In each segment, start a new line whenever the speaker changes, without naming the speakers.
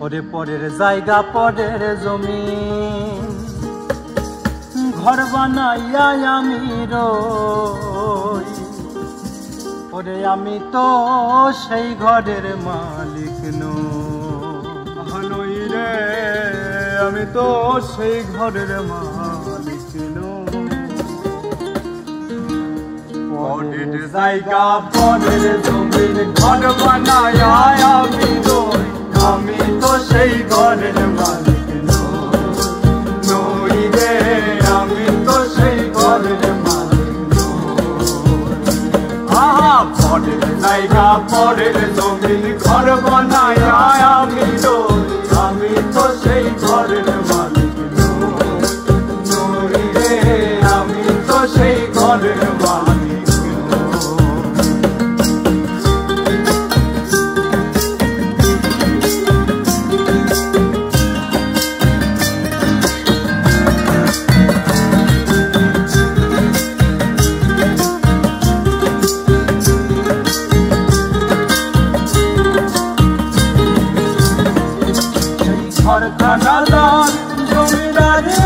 ওরে পরের জায়গা পরের জমি ঘর বানাইয়া আমি রই। ওরে আমি তো সেই ঘরের মালিক নই রে, আমি তো সেই ঘরের মালিক নই। পরের জায়গা পরের জমি ঘর বানাইয়া আমি রই। আমি তো সেই ঘরের মালিক নই রে, আমি তো সেই ঘরের মালিক নই। পরের জায়গা পরের জমিন ঘর বানাইয়া আমি রই। আমি তো সেই ঘরের মালিক নই রে, আমি তো সেই ঘরের মালিক। ঘরখানাদার জমিদারে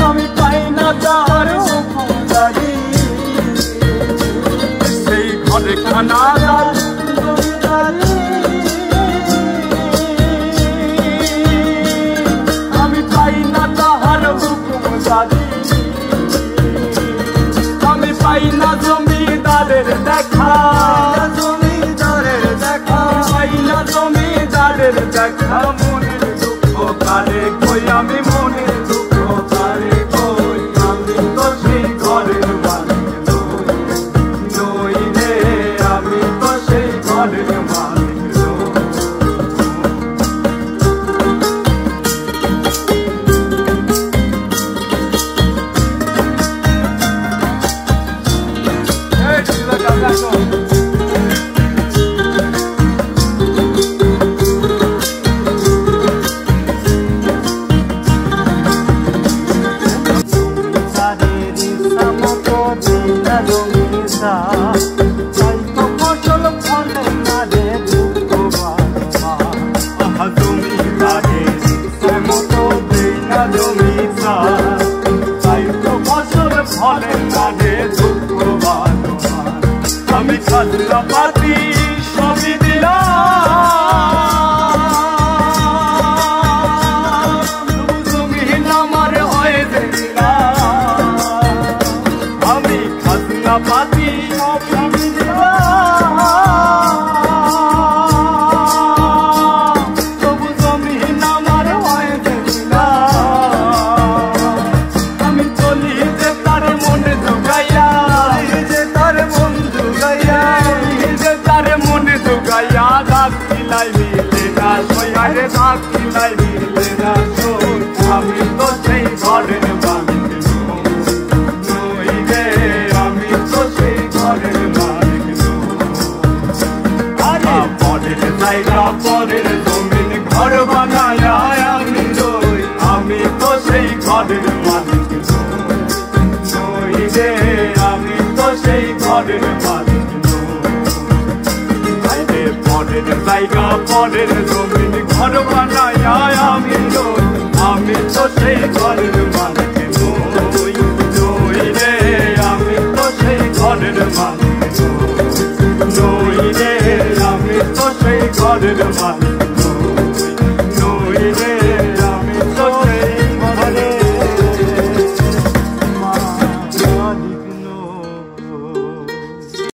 আমি পাই না তার হুকুমদারি। সেই ঘরখানাদার জমিদারে আমি পাই না তাহার হুকুমদারি। আমি পাই না জমিদারের দেখা, জমিদারের দেখা। মনের দুঃখ কারে কই, আমি মনের দুঃখ কারে কই। আমি তো সেই ঘরের মালিক নই রে, আমি তো সেই ঘরের মালিক নই। আমি খাজনা পাতি সবই দিলাম, জমিন আমার হয়ে দিলাম। আমি খাজনা পাতি সবই দিলাম, তবু জমিন আমার হয়ে দিলাম। আমি চলি যে তার মনে জোগাইয়া, যে তার মন জোগাইয়া, যে তার মনে জোগাইয়া। রাত কিলাই মিলে না সই, আরে রাত কিলাই মিলে না সই। আমি তো সেই ঘরের মালিক নই রে, আমি তো সেই ঘরের মালিক নই। পরের জায়গা পরের জমিন ঘর বানাইয়া আমি রই। আমি তো সেই ঘরের মালিক নই রে, আমি তো সেই ঘরের মালিক নই। পরের জায়গা পরের জমিন ঘর বানাইয়া আমি রই। আমি তো সেই ঘরের মালিক নই রে, আমি তো সেই ঘরের মালিক নই রে, আমি তো সেই ঘরের মালিক নই রে।